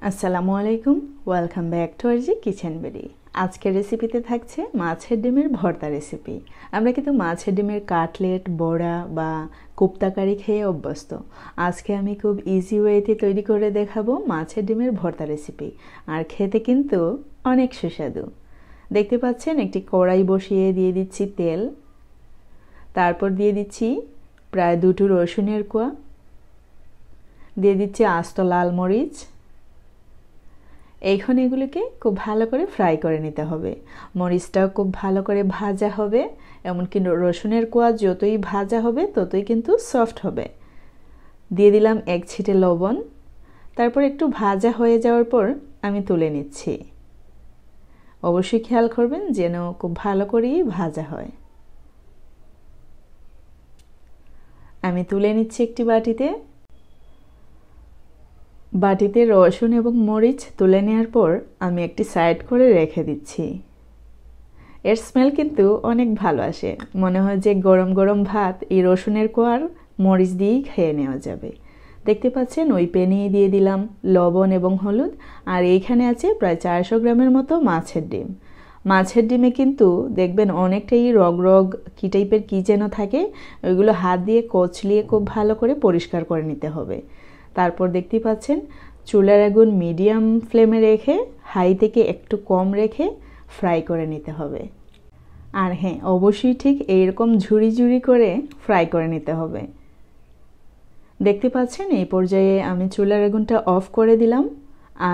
আসসালামু আলাইকুম, welcome back to RG kitchen berry. আজকের রেসিপিতে থাকছে মাছের ডিমের ভর্তা রেসিপি। আমরা কিন্তু মাছের ডিমের কাটলেট, বড়া বা কোপ্তা কারি খেয়ে অভ্যস্ত। আজকে আমি খুব ইজি ওয়েতে তৈরি করে দেখাবো মাছের ডিমের ভর্তা রেসিপি, আর খেতে কিন্তু অনেক সুস্বাদু। দেখতে পাচ্ছেন একটি কড়াই বসিয়ে দিয়ে দিচ্ছি তেল, তারপর দিয়ে দিচ্ছি প্রায় 2টো রসুনের কোয়া, দিয়ে দিচ্ছি আস্ত লাল মরিচ। এখন এগুলোকে খুব ভালো করে ফ্রাই করে নিতে হবে। মরিচটাও খুব ভালো করে ভাজা হবে, এমনকি রসুনের কোয়া যতই ভাজা হবে ততই কিন্তু সফট হবে। দিয়ে দিলাম 1 ছিটে লবণ, তারপর একটু ভাজা হয়ে যাওয়ার পর আমি তুলে নিচ্ছি। অবশ্যই খেয়াল করবেন যেন খুব ভালো করেই ভাজা হয়। আমি তুলে নিচ্ছি একটি বাটিতে রসুন এবং মরিচ তুলে নেওয়ার পর আমি একটি সাইড করে রেখে দিচ্ছি। এর স্মেল কিন্তু অনেক ভালো আসে, মনে হয় যে গরম গরম ভাত এই রসুনের কোয়ার মরিচ দিয়েই খেয়ে নেওয়া যাবে। দেখতে পাচ্ছেন ওই প্যানেই দিয়ে দিলাম লবণ এবং হলুদ, আর এইখানে আছে প্রায় 400 গ্রামের মতো মাছের ডিম। মাছের ডিমে কিন্তু দেখবেন অনেকটাই রগ রগ কী টাইপের কী যেন থাকে, ওইগুলো হাত দিয়ে কচলিয়ে খুব ভালো করে পরিষ্কার করে নিতে হবে। তারপর দেখতে পাচ্ছেন চুলার আগুন মিডিয়াম ফ্লেমে রেখে হাই থেকে একটু কম রেখে ফ্রাই করে নিতে হবে। আর হ্যাঁ, অবশ্যই ঠিক এইরকম ঝুরি ঝুরি করে ফ্রাই করে নিতে হবে। দেখতে পাচ্ছেন এই পর্যায়ে আমি চুলার আগুনটা অফ করে দিলাম,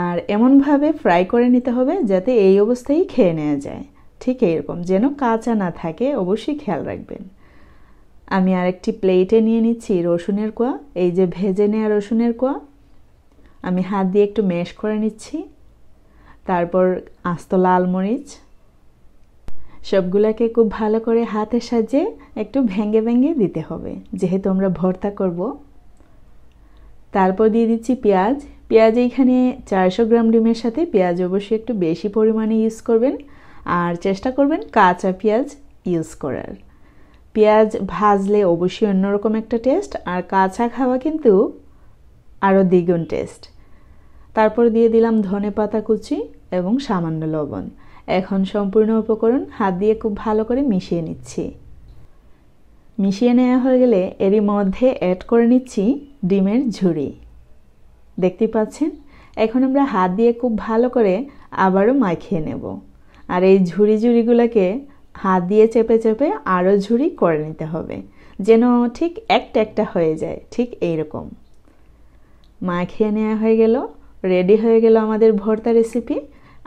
আর এমনভাবে ফ্রাই করে নিতে হবে যাতে এই অবস্থায় খেয়ে নেওয়া যায়। ঠিক এইরকম যেন কাঁচা না থাকে, অবশ্যই খেয়াল রাখবেন। আমি আরেকটি প্লেটে নিয়ে নিচ্ছি রসুনের কোয়া। এই যে ভেজে নেওয়া রসুনের কোয়া আমি হাত দিয়ে একটু ম্যাশ করে নিচ্ছি। তারপর আস্ত লাল মরিচ, সবগুলোকে খুব ভালো করে হাতের সাহায্যে একটু ভেঙে ভেঙে দিতে হবে, যেহেতু আমরা ভর্তা করব। তারপর দিয়ে দিচ্ছি পেঁয়াজ এইখানে 400 গ্রাম ডিমের সাথে পেঁয়াজ অবশ্যই একটু বেশি পরিমাণে ইউজ করবেন, আর চেষ্টা করবেন কাঁচা পেঁয়াজ ইউজ করার। পেঁয়াজ ভাজলে অবশ্যই অন্যরকম একটা টেস্ট, আর কাঁচা খাওয়া কিন্তু আরও দ্বিগুণ টেস্ট। তারপর দিয়ে দিলাম ধনেপাতা কুচি এবং সামান্য লবণ। এখন সম্পূর্ণ উপকরণ হাত দিয়ে খুব ভালো করে মিশিয়ে নিচ্ছি। মিশিয়ে নেওয়া হয়ে গেলে এরই মধ্যে অ্যাড করে নিচ্ছি ডিমের ঝুরি। দেখতে পাচ্ছেন এখন আমরা হাত দিয়ে খুব ভালো করে আবারও মাখিয়ে নেব, আর এই ঝুরিগুলোকে হাত দিয়ে চেপে চেপে আরও ঝুরি করে নিতে হবে, যেন ঠিক একটা একটা হয়ে যায়। ঠিক এইরকম মাখিয়ে নেওয়া হয়ে গেল, রেডি হয়ে গেল আমাদের ভর্তা রেসিপি।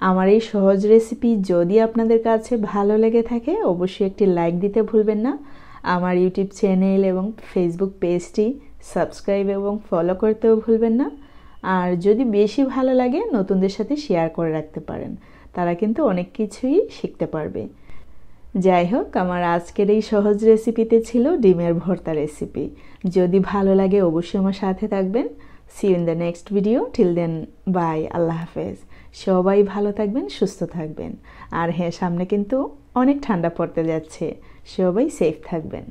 আমার এই সহজ রেসিপি যদি আপনাদের কাছে ভালো লেগে থাকে অবশ্যই একটি লাইক দিতে ভুলবেন না। আমার ইউটিউব চ্যানেল এবং ফেসবুক পেজটি সাবস্ক্রাইব এবং ফলো করতেও ভুলবেন না। আর যদি বেশি ভালো লাগে নতুনদের সাথে শেয়ার করে রাখতে পারেন, তারা কিন্তু অনেক কিছুই শিখতে পারবে। যাই হোক, আমার আজকের এই সহজ রেসিপিতে ছিল ডিমের ভর্তা রেসিপি। যদি ভালো লাগে অবশ্যই আমার সাথে থাকবেন। See you in the next video. Till then bye, আল্লাহ হাফেজ। সবাই ভালো থাকবেন, সুস্থ থাকবেন। আর হ্যাঁ, সামনে কিন্তু অনেক ঠান্ডা পড়তে যাচ্ছে, সবাই সেফ থাকবেন।